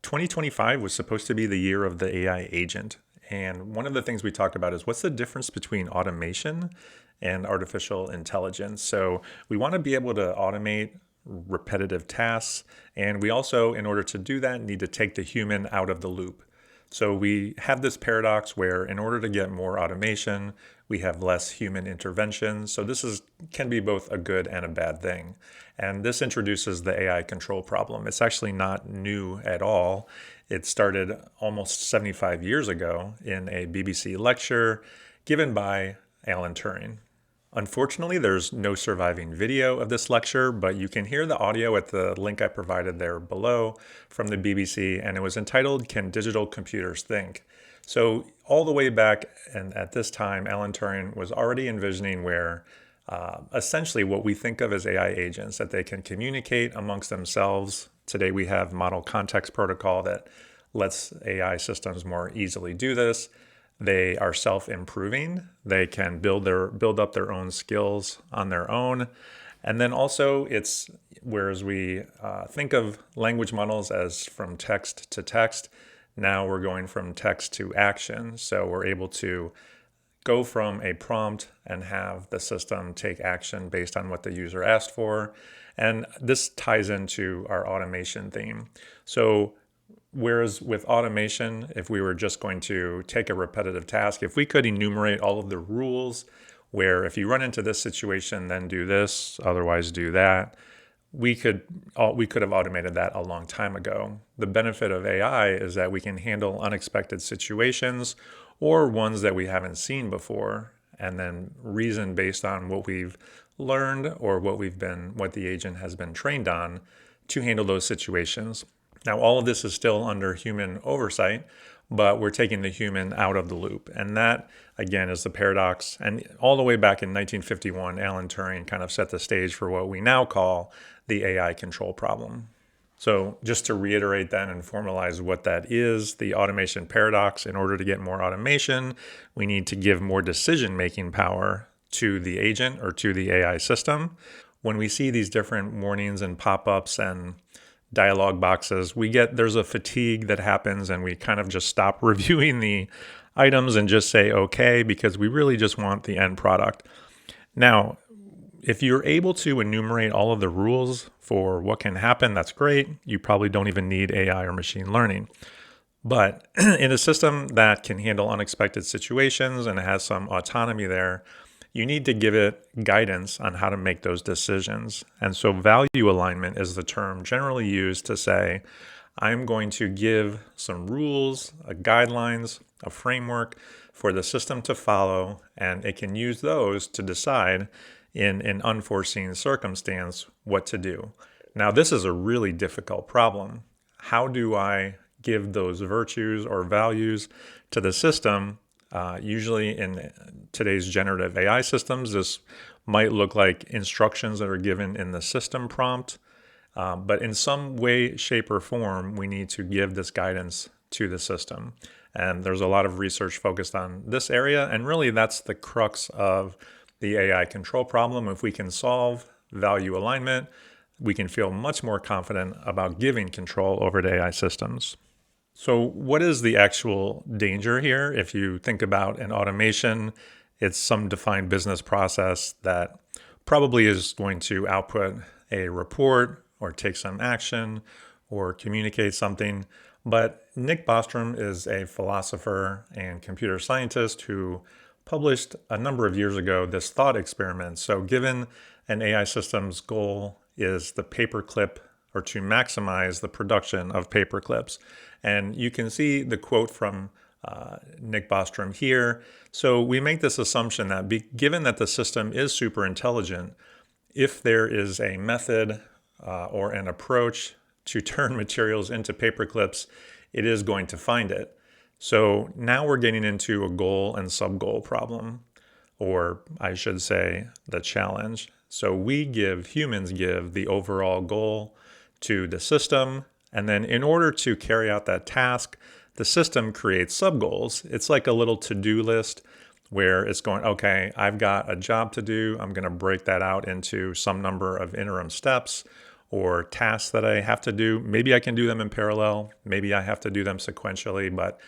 2025 was supposed to be the year of the AI agent. And one of the things we talked about is what's the difference between automation and artificial intelligence? So we want to be able to automate repetitive tasks. And we also, in order to do that, need to take the human out of the loop. So we have this paradox where in order to get more automation, we have less human intervention. So can be both a good and a bad thing. And this introduces the AI control problem. It's actually not new at all. It started almost 75 years ago in a BBC lecture given by Alan Turing. Unfortunately, there's no surviving video of this lecture, but you can hear the audio at the link I provided there below from the BBC, and it was entitled, "Can Digital Computers Think?" So all the way back, and at this time, Alan Turing was already envisioning where essentially what we think of as AI agents, that they can communicate amongst themselves. Today we have Model Context Protocol that lets AI systems more easily do this. They are self-improving. They can build up their own skills on their own. And then also whereas we think of language models as from text to text, now we're going from text to action. So we're able to go from a prompt and have the system take action based on what the user asked for. And this ties into our automation theme. So whereas with automation, if we were just going to take a repetitive task, if we could enumerate all of the rules where if you run into this situation, then do this, otherwise do that, we could have automated that a long time ago. The benefit of AI is that we can handle unexpected situations or ones that we haven't seen before, and then reason based on what we've learned or what the agent has been trained on to handle those situations. Now, all of this is still under human oversight, but we're taking the human out of the loop. And that, again, is the paradox. And all the way back in 1951, Alan Turing kind of set the stage for what we now call the AI control problem. So just to reiterate then and formalize what that is, the automation paradox, in order to get more automation, we need to give more decision-making power to the agent or to the AI system. When we see these different warnings and pop-ups and dialog boxes, there's a fatigue that happens, and we kind of just stop reviewing the items and just say okay, because we really just want the end product. Now, if you're able to enumerate all of the rules for what can happen, that's great. You probably don't even need AI or machine learning. But in a system that can handle unexpected situations and has some autonomy there, you need to give it guidance on how to make those decisions. And so value alignment is the term generally used to say, I'm going to give some rules, guidelines, a framework for the system to follow, and it can use those to decide in an unforeseen circumstance what to do. Now, this is a really difficult problem. How do I give those virtues or values to the system? Usually in today's generative AI systems, this might look like instructions that are given in the system prompt. But in some way, shape, or form, we need to give this guidance to the system. And there's a lot of research focused on this area. And really, that's the crux of the AI control problem. If we can solve value alignment, we can feel much more confident about giving control over to AI systems. So what is the actual danger here? If you think about an automation, it's some defined business process that probably is going to output a report or take some action or communicate something. But Nick Bostrom is a philosopher and computer scientist who published a number of years ago this thought experiment. So given an AI system's goal is the paperclip, or to maximize the production of paperclips. And you can see the quote from Nick Bostrom here. So we make this assumption that given that the system is super intelligent, if there is a method or an approach to turn materials into paperclips, it is going to find it. So now we're getting into a goal and sub-goal problem, or I should say the challenge. So humans give the overall goal to the system, and then in order to carry out that task, the system creates sub-goals. It's like a little to-do list where it's going, okay, I've got a job to do. I'm going to break that out into some number of interim steps, or tasks that I have to do. Maybe I can do them in parallel. Maybe I have to do them sequentially, but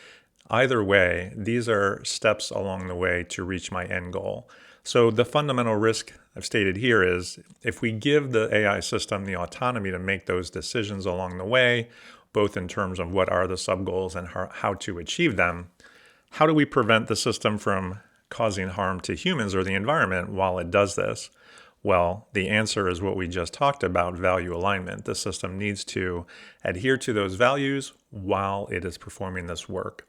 either way, these are steps along the way to reach my end goal. So the fundamental risk I've stated here is if we give the AI system the autonomy to make those decisions along the way, both in terms of what are the sub-goals and how to achieve them, how do we prevent the system from causing harm to humans or the environment while it does this? Well, the answer is what we just talked about, value alignment. The system needs to adhere to those values while it is performing this work.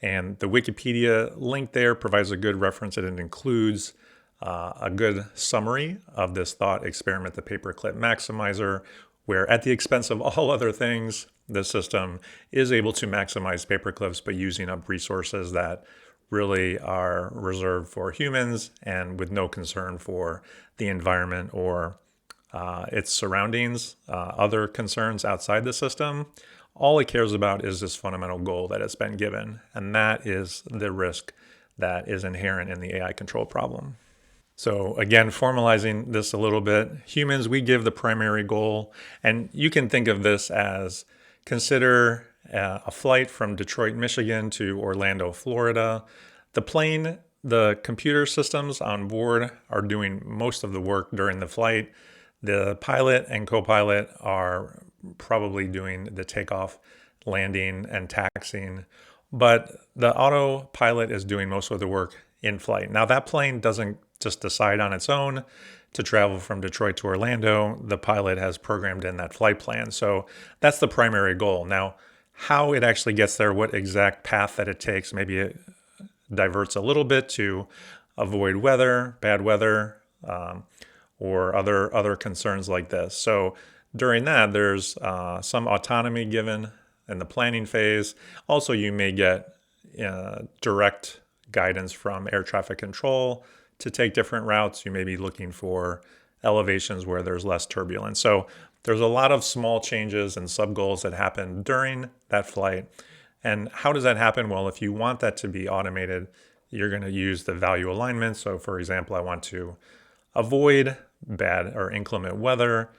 And the Wikipedia link there provides a good reference, and it includes a good summary of this thought experiment, the paperclip maximizer, where at the expense of all other things, the system is able to maximize paperclips by using up resources that really are reserved for humans and with no concern for the environment or its surroundings, other concerns outside the system. All it cares about is this fundamental goal that it's been given, and that is the risk that is inherent in the AI control problem. So again, formalizing this a little bit, humans, we give the primary goal, and you can think of this as consider a flight from Detroit, Michigan to Orlando, Florida. The plane, the computer systems on board are doing most of the work during the flight. The pilot and co-pilot are probably doing the takeoff, landing, and taxiing, but the autopilot is doing most of the work in flight. Now that plane doesn't just decide on its own to travel from Detroit to Orlando. The pilot has programmed in that flight plan. So that's the primary goal. Now, how it actually gets there, what exact path that it takes, maybe it diverts a little bit to avoid weather, bad weather, or other concerns like this. So during that, there's some autonomy given in the planning phase. Also, you may get direct guidance from air traffic control to take different routes. You may be looking for elevations where there's less turbulence. So there's a lot of small changes and sub-goals that happen during that flight. And how does that happen? Well, if you want that to be automated, you're going to use the value alignment. So for example, I want to avoid bad or inclement weather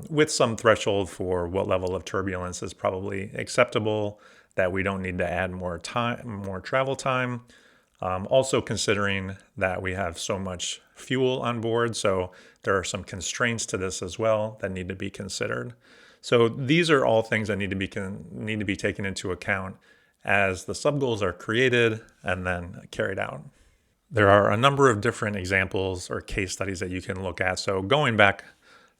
with some threshold for what level of turbulence is probably acceptable, that we don't need to add more travel time. Also considering that we have so much fuel on board, so there are some constraints to this as well that need to be considered. So these are all things that need to be taken into account as the sub-goals are created and then carried out. There are a number of different examples or case studies that you can look at. So going back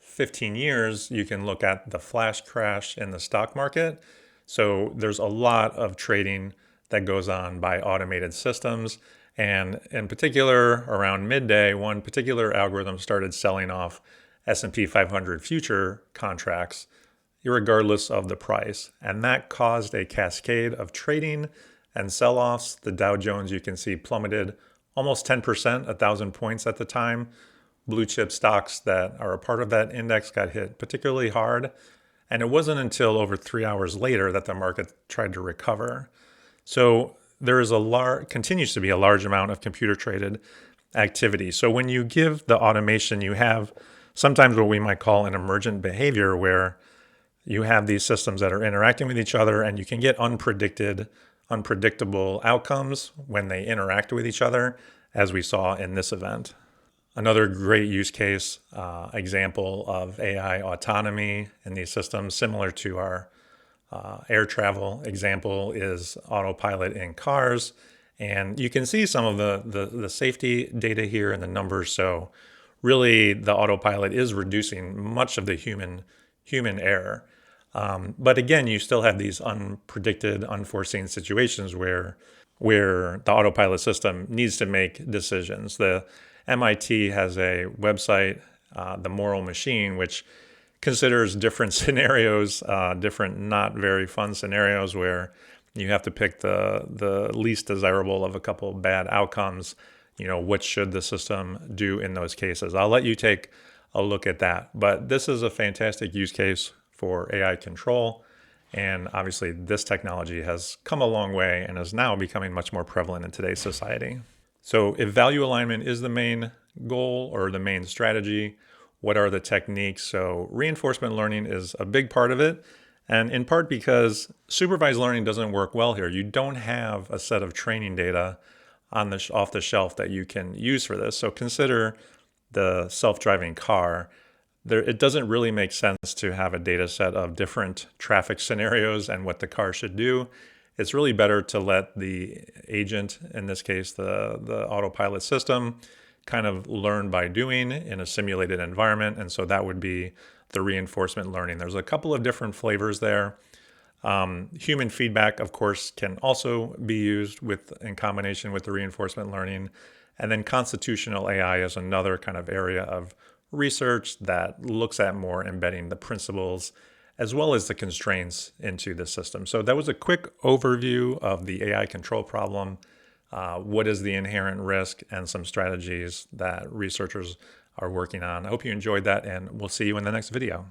15 years, you can look at the flash crash in the stock market. So there's a lot of trading that goes on by automated systems. And in particular, around midday, one particular algorithm started selling off S&P 500 future contracts, irregardless of the price. And that caused a cascade of trading and sell-offs. The Dow Jones, you can see, plummeted almost 10%, 1,000 points at the time. Blue chip stocks that are a part of that index got hit particularly hard. And it wasn't until over 3 hours later that the market tried to recover. So there is continues to be a large amount of computer traded activity. So when you give the automation, you have sometimes what we might call an emergent behavior, where you have these systems that are interacting with each other, and you can get unpredictable outcomes when they interact with each other, as we saw in this event. Another great use case example of AI autonomy in these systems, similar to our air travel example, is autopilot in cars. And you can see some of the safety data here in the numbers. So really the autopilot is reducing much of the human error. But again, you still have these unpredicted, unforeseen situations where the autopilot system needs to make decisions. The MIT has a website, The Moral Machine, which considers different scenarios, different not very fun scenarios where you have to pick the least desirable of a couple of bad outcomes. What should the system do in those cases? I'll let you take a look at that. But this is a fantastic use case for AI control. And obviously this technology has come a long way and is now becoming much more prevalent in today's society. So if value alignment is the main goal or the main strategy, what are the techniques. So reinforcement learning is a big part of it. And in part because supervised learning doesn't work well here. You don't have a set of training data on the off the shelf that you can use for this. So consider the self-driving car. It doesn't really make sense to have a data set of different traffic scenarios and what the car should do. It's really better to let the agent, in this case, the autopilot system, kind of learn by doing in a simulated environment. And so that would be the reinforcement learning. There's a couple of different flavors there. Human feedback, of course, can also be used in combination with the reinforcement learning. And then constitutional AI is another kind of area of research that looks at more embedding the principles as well as the constraints into the system. So that was a quick overview of the AI control problem. What is the inherent risk and some strategies that researchers are working on. I hope you enjoyed that, and we'll see you in the next video.